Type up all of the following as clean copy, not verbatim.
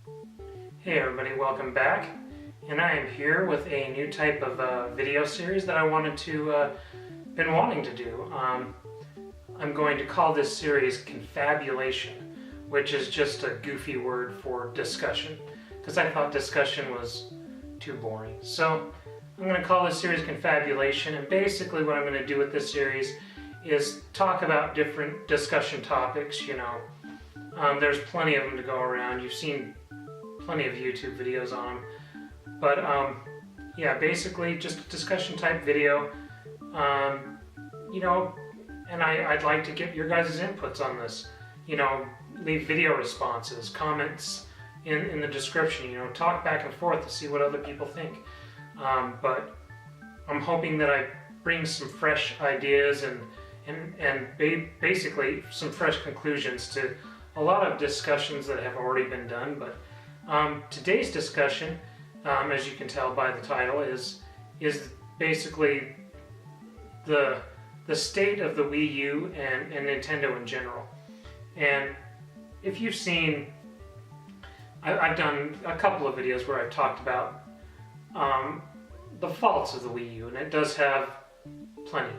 Hey everybody, welcome back. And I am here with a new type of video series that I been wanting to do. I'm going to call this series Confabulation, which is just a goofy word for discussion, because I thought discussion was too boring. So I'm going to call this series Confabulation, and basically what I'm going to do with this series is talk about different discussion topics. There's plenty of them to go around. You've seen plenty of YouTube videos on them, but yeah, basically just a discussion type video, and I'd like to get your guys' inputs on this. Leave video responses, comments in the description, talk back and forth to see what other people think. But I'm hoping that I bring some fresh ideas and basically some fresh conclusions to a lot of discussions that have already been done. But today's discussion, as you can tell by the title, is basically the state of the Wii U and Nintendo in general. And if you've seen, I've done a couple of videos where I've talked about the faults of the Wii U, and it does have plenty.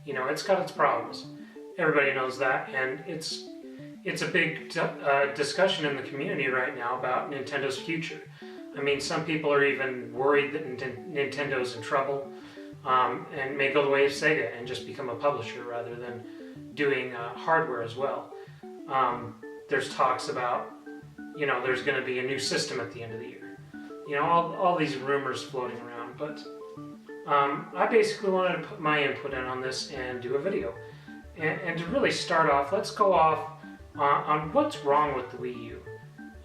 It's got its problems. Everybody knows that, and it's a big discussion in the community right now about Nintendo's future. I mean, some people are even worried that Nintendo's in trouble and may go the way of Sega and just become a publisher rather than doing hardware as well. There's talks about, there's going to be a new system at the end of the year. All these rumors floating around, but I basically wanted to put my input in on this and do a video. And to really start off, let's go off on what's wrong with the Wii U.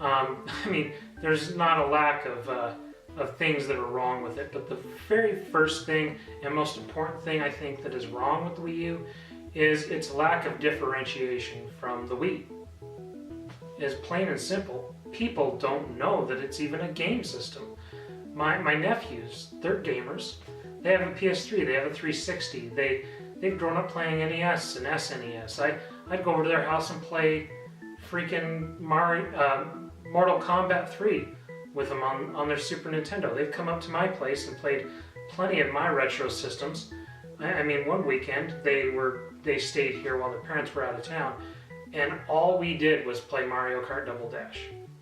I mean, there's not a lack of things that are wrong with it, but the very first thing and most important thing I think that is wrong with the Wii U is its lack of differentiation from the Wii. It's plain and simple. People don't know that it's even a game system. My nephews, they're gamers. They have a PS3, they have a 360, they've grown up playing NES and SNES. I'd go over to their house and play freaking Mortal Kombat 3 with them on their Super Nintendo. They've come up to my place and played plenty of my retro systems. I mean, one weekend they stayed here while their parents were out of town, and all we did was play Mario Kart Double Dash.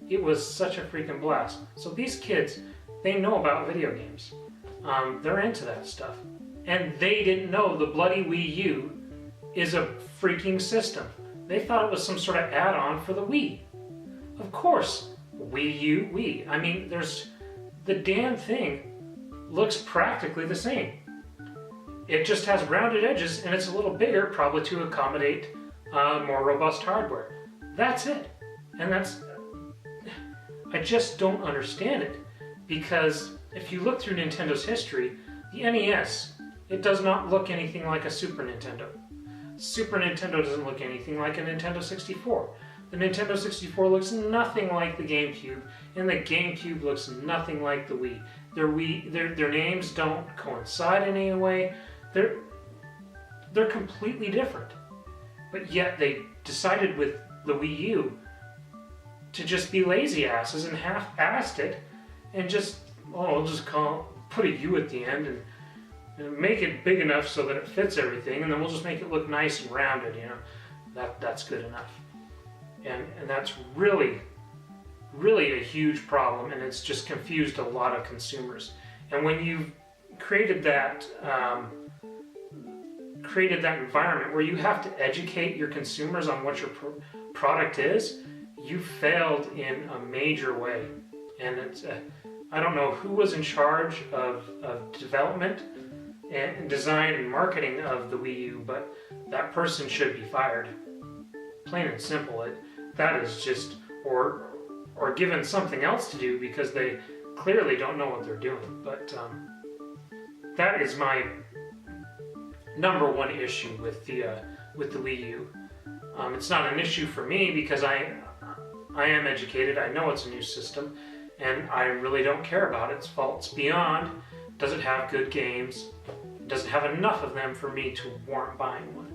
It was such a freaking blast. So these kids, they know about video games. They're into that stuff. And they didn't know the bloody Wii U is a freaking system. They thought it was some sort of add-on for the Wii. Of course, Wii U, Wii. I mean, the damn thing looks practically the same. It just has rounded edges and it's a little bigger, probably to accommodate more robust hardware. That's it. And I just don't understand it. Because if you look through Nintendo's history, the NES, it does not look anything like a Super Nintendo. Super Nintendo doesn't look anything like a Nintendo 64. The Nintendo 64 looks nothing like the GameCube, and the GameCube looks nothing like the Wii. Their names don't coincide in any way. They're completely different. But yet they decided with the Wii U to just be lazy asses and half-assed it, and we'll just put a U at the end and make it big enough so that it fits everything, and then we'll just make it look nice and rounded. That's good enough. And that's really, really a huge problem, and it's just confused a lot of consumers. And when you've created that environment where you have to educate your consumers on what your product is, you failed in a major way. And I don't know who was in charge of development and design and marketing of the Wii U, but that person should be fired. Plain and simple. That is just, or given something else to do, because they clearly don't know what they're doing. But that is my number one issue with the Wii U. It's not an issue for me because I am educated. I know it's a new system, and I really don't care about its faults beyond, does it have good games? Does it have enough of them for me to warrant buying one?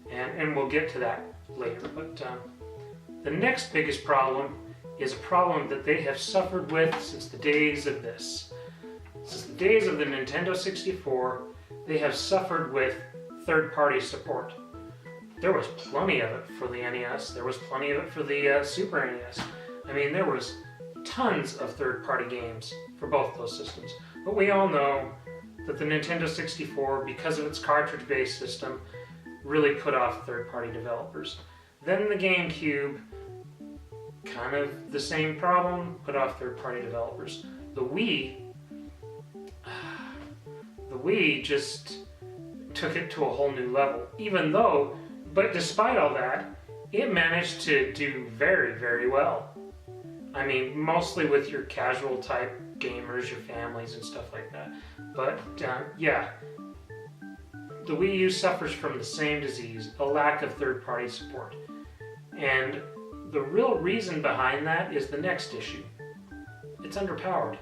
And we'll get to that later. But the next biggest problem is a problem that they have suffered with since the days of this. Since the days of the Nintendo 64, they have suffered with third-party support. There was plenty of it for the NES. There was plenty of it for the Super NES. I mean, there was tons of third-party games for both those systems. But we all know that the Nintendo 64, because of its cartridge-based system, really put off third-party developers. Then the GameCube, kind of the same problem, put off third-party developers. The Wii just took it to a whole new level. But despite all that, it managed to do very, very well. I mean, mostly with your casual type gamers, your families and stuff like that. But yeah, the Wii U suffers from the same disease, a lack of third-party support. And the real reason behind that is the next issue. It's underpowered.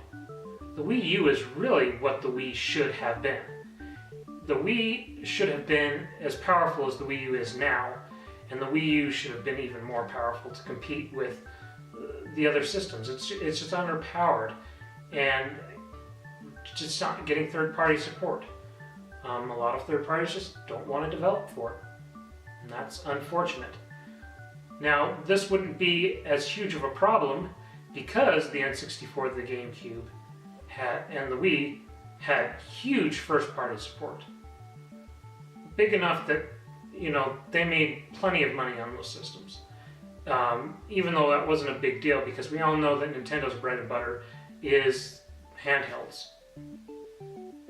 The Wii U is really what the Wii should have been. The Wii should have been as powerful as the Wii U is now, and the Wii U should have been even more powerful to compete with the other systems. It's just underpowered, and just not getting third-party support. A lot of third parties just don't want to develop for it, and that's unfortunate. Now, this wouldn't be as huge of a problem because the N64, the GameCube, and the Wii had huge first-party support. Big enough that, you know, they made plenty of money on those systems. Even though that wasn't a big deal, because we all know that Nintendo's bread and butter is handhelds.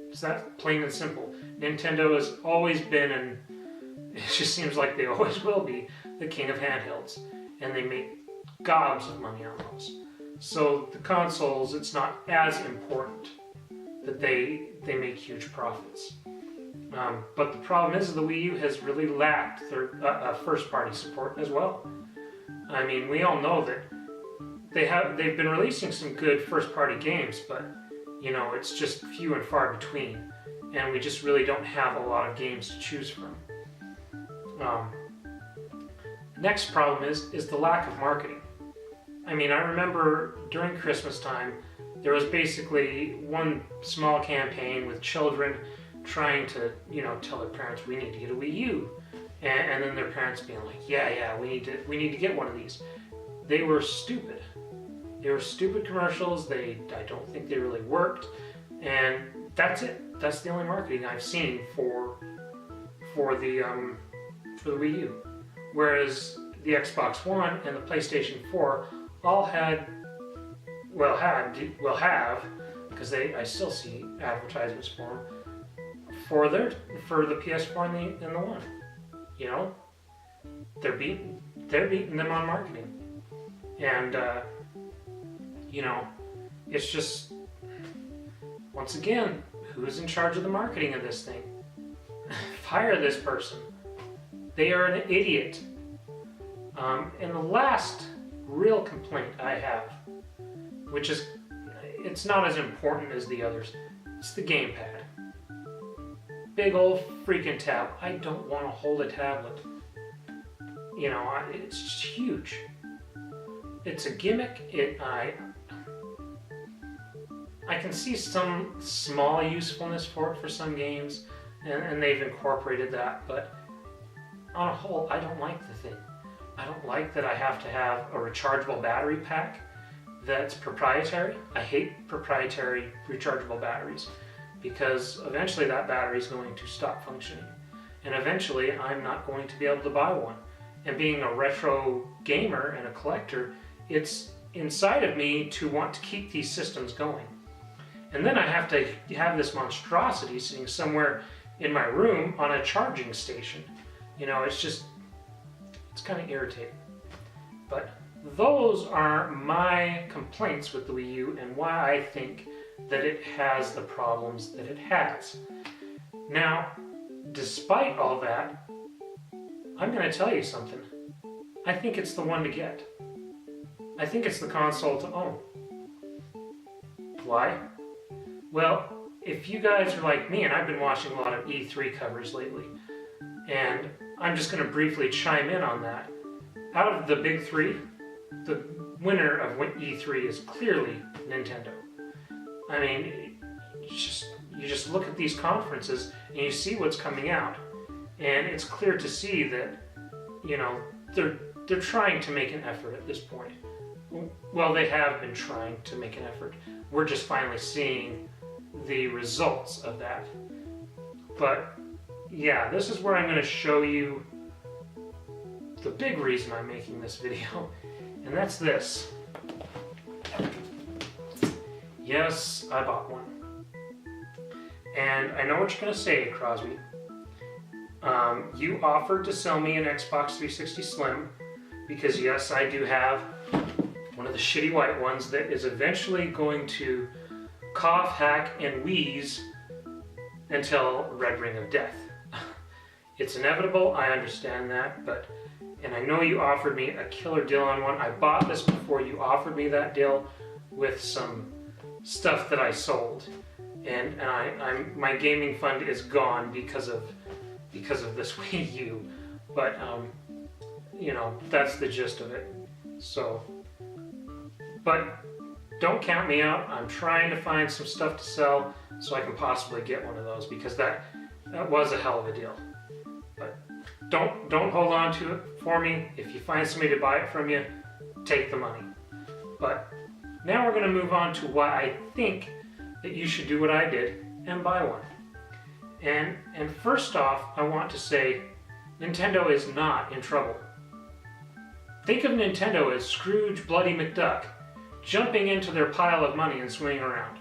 It's that plain and simple. Nintendo has always been, and it just seems like they always will be, the king of handhelds. And they make gobs of money on those. So the consoles, it's not as important that they make huge profits. But the problem is the Wii U has really lacked first-party support as well. I mean, we all know that they've been releasing some good first-party games, but you know, it's just few and far between, and we just really don't have a lot of games to choose from. Next problem is the lack of marketing. I mean, I remember during Christmas time, there was basically one small campaign with children trying to, you know, tell their parents, we need to get a Wii U. And then their parents being like, yeah, we need to get one of these. They were stupid. They were stupid commercials. I don't think they really worked. And that's it. That's the only marketing I've seen for the Wii U. Whereas the Xbox One and the PlayStation 4 all have, because I still see advertisements for them, for the PS4 and the One. You know, they're beating them on marketing, and you know, it's just, once again, who's in charge of the marketing of this thing? Fire this person. They are an idiot. And the last real complaint I have, which is, it's not as important as the others, it's the gamepad. Big old freaking tab. I don't want to hold a tablet. You know, it's just huge. It's a gimmick. I can see some small usefulness for it for some games, and they've incorporated that, but on a whole, I don't like the thing. I don't like that I have to have a rechargeable battery pack that's proprietary. I hate proprietary rechargeable batteries, because eventually that battery is going to stop functioning. And eventually I'm not going to be able to buy one. And being a retro gamer and a collector, it's inside of me to want to keep these systems going. And then I have to have this monstrosity sitting somewhere in my room on a charging station. You know, it's kind of irritating. But those are my complaints with the Wii U and why I think that it has the problems that it has. Now, despite all that, I'm going to tell you something. I think it's the one to get. I think it's the console to own. Why? Well, if you guys are like me, and I've been watching a lot of E3 covers lately, and I'm just going to briefly chime in on that. Out of the big three, the winner of E3 is clearly Nintendo. I mean, you just look at these conferences and you see what's coming out, and it's clear to see that, you know, they're trying to make an effort at this point. Well, they have been trying to make an effort. We're just finally seeing the results of that. But yeah, this is where I'm going to show you the big reason I'm making this video, and that's this. Yes, I bought one. And I know what you're going to say, Crosby. You offered to sell me an Xbox 360 Slim because, yes, I do have one of the shitty white ones that is eventually going to cough, hack, and wheeze until Red Ring of Death. It's inevitable, I understand that, and I know you offered me a killer deal on one. I bought this before you offered me that deal with some stuff that I sold, and my gaming fund is gone because of this Wii U, but you know, that's the gist of it. So, but don't count me out. I'm trying to find some stuff to sell so I can possibly get one of those, because that was a hell of a deal. But don't hold on to it for me. If you find somebody to buy it from you, take the money. But now we're going to move on to why I think that you should do what I did and buy one. And first off, I want to say Nintendo is not in trouble. Think of Nintendo as Scrooge Bloody McDuck, jumping into their pile of money and swinging around.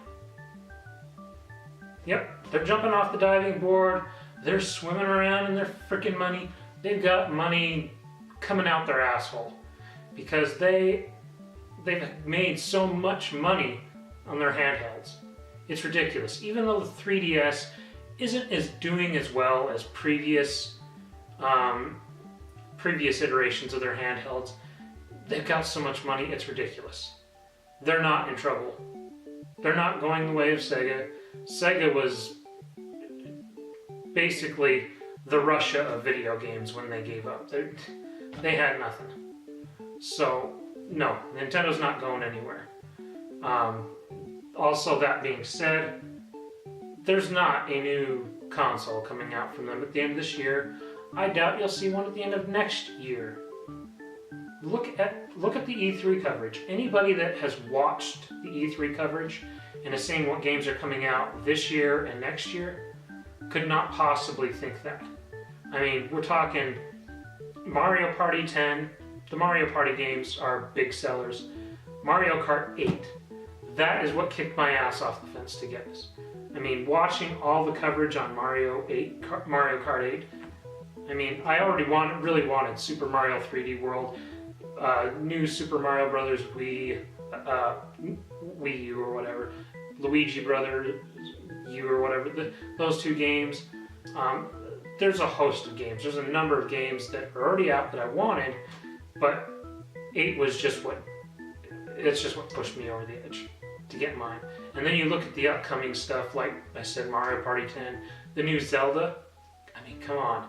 Yep, they're jumping off the diving board, they're swimming around in their freaking money. They've got money coming out their asshole because they've made so much money on their handhelds. It's ridiculous. Even though the 3DS isn't doing as well as previous iterations of their handhelds, they've got so much money, it's ridiculous. They're not in trouble. They're not going the way of Sega. Sega was basically the Russia of video games when they gave up. They had nothing. So, no, Nintendo's not going anywhere. Also, that being said, there's not a new console coming out from them at the end of this year. I doubt you'll see one at the end of next year. Look at the E3 coverage. Anybody that has watched the E3 coverage and is seeing what games are coming out this year and next year could not possibly think that. I mean, we're talking Mario Party 10. The Mario Party games are big sellers. Mario Kart 8. That is what kicked my ass off the fence to get this. I mean, watching all the coverage on Mario Kart 8, I mean, I already really wanted Super Mario 3D World, new Super Mario Brothers Wii U or whatever, Luigi Brothers U or whatever, those two games. There's a host of games. There's a number of games that are already out that I wanted, but 8 was just what pushed me over the edge to get mine. And then you look at the upcoming stuff, like I said, Mario Party 10, the new Zelda. I mean, come on.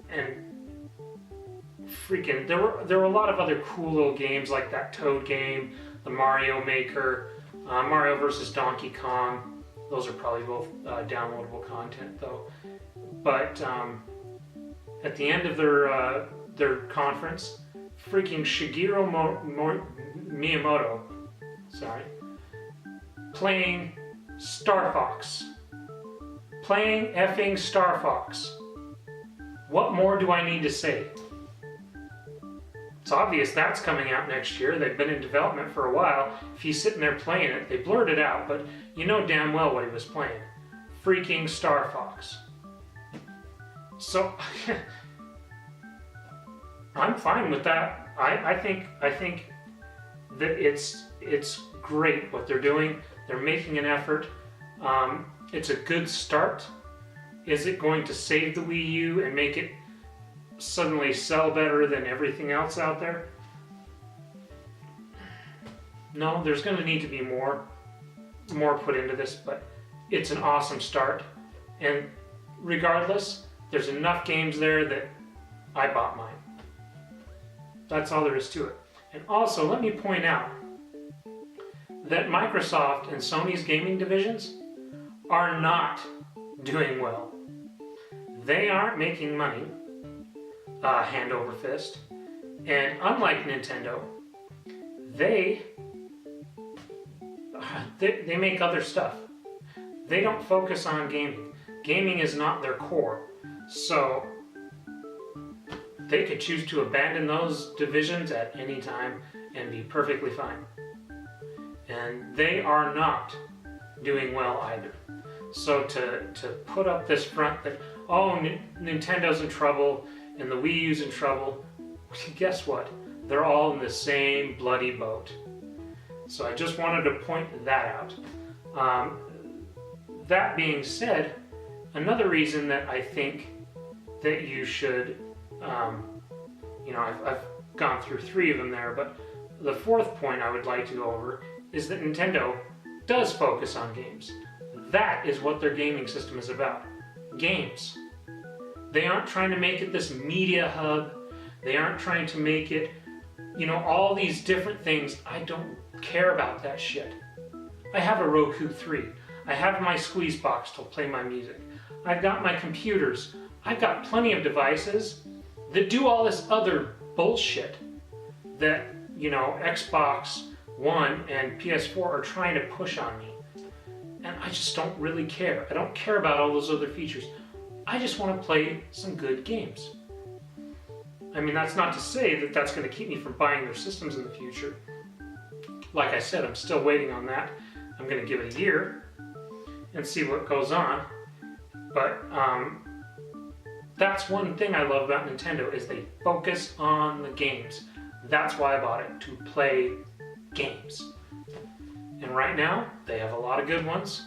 And freaking, there were a lot of other cool little games like that Toad game, the Mario Maker, Mario vs. Donkey Kong. Those are probably both downloadable content though. But at the end of their conference, freaking Shigeru Miyamoto, playing Star Fox. Playing effing Star Fox. What more do I need to say? It's obvious that's coming out next year. They've been in development for a while. If he's sitting there playing it, they blurred it out, but you know damn well what he was playing. Freaking Star Fox. So, I'm fine with that. I think that it's great what they're doing. They're making an effort. It's a good start. Is it going to save the Wii U and make it suddenly sell better than everything else out there? No, there's going to need to be more put into this, but it's an awesome start. And regardless, there's enough games there that I bought mine. That's all there is to it. And also, let me point out that Microsoft and Sony's gaming divisions are not doing well. They aren't making money, hand over fist, and unlike Nintendo, they make other stuff. They don't focus on gaming. Gaming is not their core, so they could choose to abandon those divisions at any time and be perfectly fine. And they are not doing well either. So to put up this front that, oh, Nintendo's in trouble and the Wii U's in trouble, guess what? They're all in the same bloody boat. So I just wanted to point that out. That being said, another reason that I think that you should, I've gone through 3 of them there, but the 4th point I would like to go over is that Nintendo does focus on games. That is what their gaming system is about. Games. They aren't trying to make it this media hub. They aren't trying to make it, all these different things. I don't care about that shit. I have a Roku 3. I have my Squeeze box to play my music. I've got my computers. I've got plenty of devices that do all this other bullshit that, Xbox One and PS4 are trying to push on me. And I just don't really care. I don't care about all those other features. I just want to play some good games. I mean, that's not to say that that's going to keep me from buying their systems in the future. Like I said, I'm still waiting on that. I'm going to give it a year and see what goes on. But that's one thing I love about Nintendo is they focus on the games. That's why I bought it, to play games. And right now, they have a lot of good ones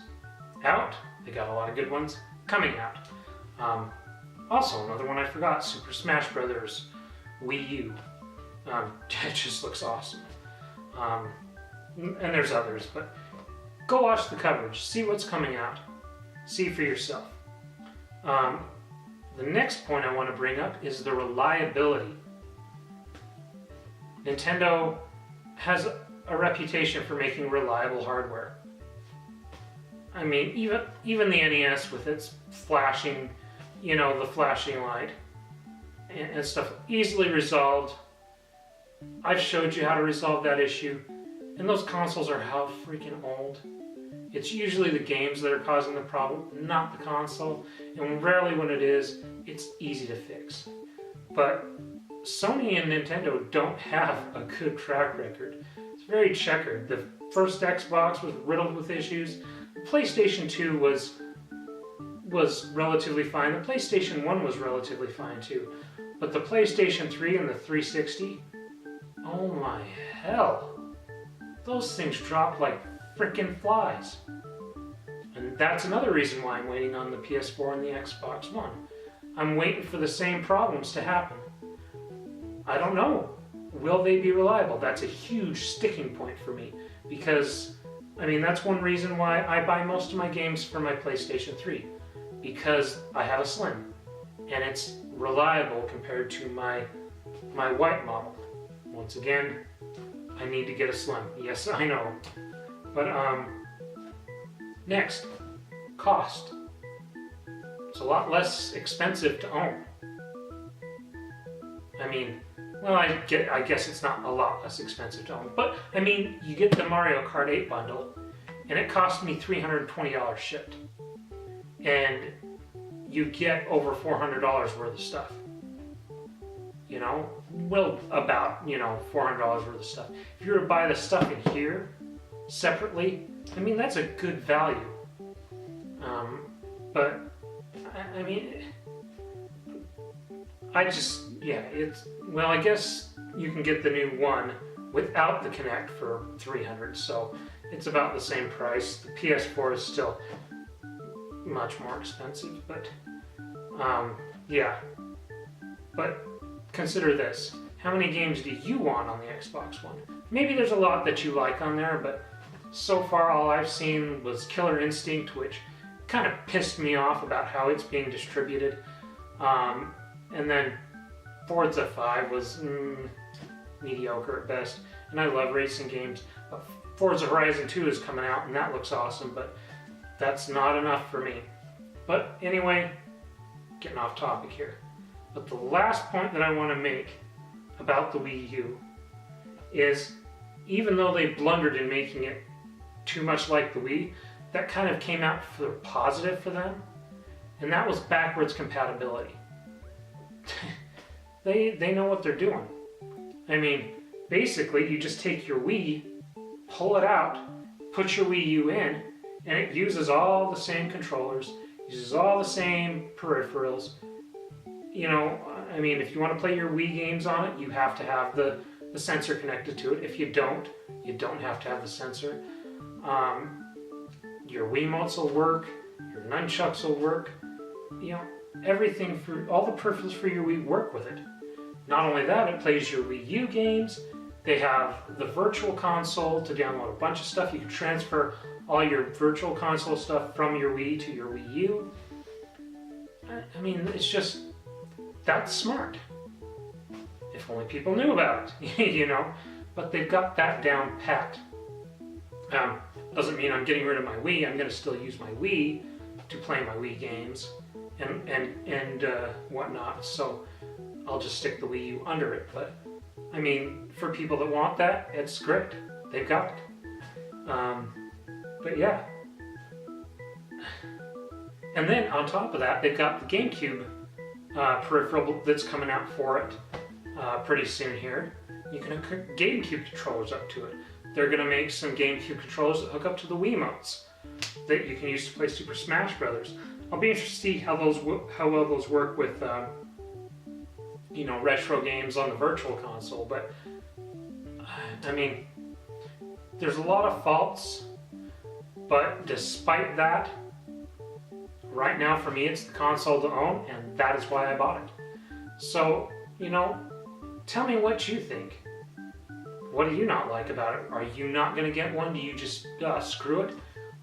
out. They got a lot of good ones coming out. Also, another one I forgot, Super Smash Bros. Wii U. It just looks awesome. And there's others, but go watch the coverage. See what's coming out. See for yourself. The next point I want to bring up is the reliability. Nintendo has a reputation for making reliable hardware. I mean, even the NES with its flashing, the flashing light and stuff, easily resolved. I've showed you how to resolve that issue, and those consoles are how freaking old. It's usually the games that are causing the problem, not the console, and rarely when it is, it's easy to fix. But Sony and Nintendo don't have a good track record. It's very checkered. The first Xbox was riddled with issues. The PlayStation 2 was relatively fine. The PlayStation 1 was relatively fine too. But the PlayStation 3 and the 360, oh my hell. Those things drop like frickin' flies. And that's another reason why I'm waiting on the PS4 and the Xbox One. I'm waiting for the same problems to happen. I don't know. Will they be reliable? That's a huge sticking point for me. Because, that's one reason why I buy most of my games for my PlayStation 3. Because I have a Slim. And it's reliable compared to my white model. Once again, I need to get a Slim. Yes, I know. But, next, cost. It's a lot less expensive to own. I guess it's not a lot less expensive to own, but you get the Mario Kart 8 bundle, and it cost me $320 shipped. And you get over $400 worth of stuff. About $400 worth of stuff. If you were to buy the stuff in here separately, that's a good value. But I guess you can get the new one without the Kinect for $300, so it's about the same price. The PS4 is still much more expensive, but But consider this. How many games do you want on the Xbox One? Maybe there's a lot that you like on there, but so far all I've seen was Killer Instinct, which kind of pissed me off about how it's being distributed. And then Forza 5 was, mediocre at best. And I love racing games. Forza Horizon 2 is coming out and that looks awesome, but that's not enough for me. But anyway, getting off topic here. But the last point that I want to make about the Wii U is, even though they blundered in making it too much like the Wii, that kind of came out for positive for them, and that was backwards compatibility. They know what they're doing. I mean, basically, you just take your Wii, pull it out, put your Wii U in, and it uses all the same controllers, uses all the same peripherals. You know, I mean, if you want to play your Wii games on it, you have to have the sensor connected to it. If you don't have to have the sensor. Your Wiimotes will work, your nunchucks will work, you know, everything for, all the peripherals for your Wii work with it. Not only that, it plays your Wii U games. They have the virtual console to download a bunch of stuff. You can transfer all your virtual console stuff from your Wii to your Wii U. I mean, it's just, that's smart. If only people knew about it, you know, but they've got that down pat. Doesn't mean I'm getting rid of my Wii. I'm going to still use my Wii to play my Wii games and whatnot. So I'll just stick the Wii U under it. But I mean, for people that want that, it's great. They've got it. But yeah. And then on top of that, they've got the GameCube peripheral that's coming out for it pretty soon here. You can hook GameCube controllers up to it. They're going to make some GameCube controllers that hook up to the Wiimotes that you can use to play Super Smash Brothers. I'll be interested to see how well those work with you know, retro games on the virtual console. But I mean, there's a lot of faults, but despite that, right now for me it's the console to own, and that is why I bought it. So, you know, tell me what you think. What do you not like about it? Are you not going to get one? Do you just screw it?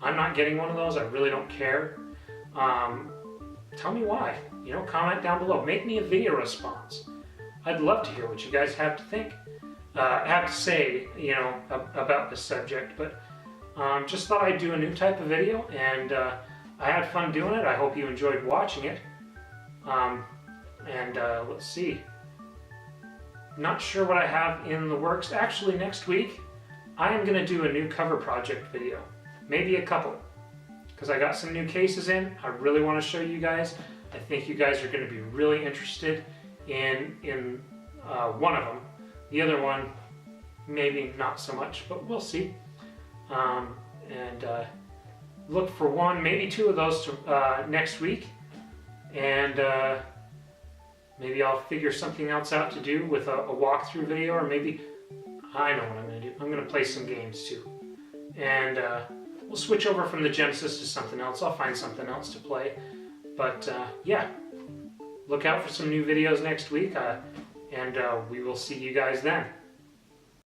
I'm not getting one of those. I really don't care. Tell me why. You know, comment down below. Make me a video response. I'd love to hear what you guys have to think, have to say, you know, about this subject. But just thought I'd do a new type of video, and I had fun doing it. I hope you enjoyed watching it. Let's see. Not sure what I have in the works. Actually, next week, I am going to do a new cover project video. Maybe a couple. Because I got some new cases in. I really want to show you guys. I think you guys are going to be really interested in one of them. The other one, maybe not so much, but we'll see. Look for one, maybe two of those next week. And maybe I'll figure something else out to do with a walkthrough video, or maybe, I know what I'm going to do. I'm going to play some games too. And we'll switch over from the Genesis to something else. I'll find something else to play. But yeah, look out for some new videos next week, and we will see you guys then.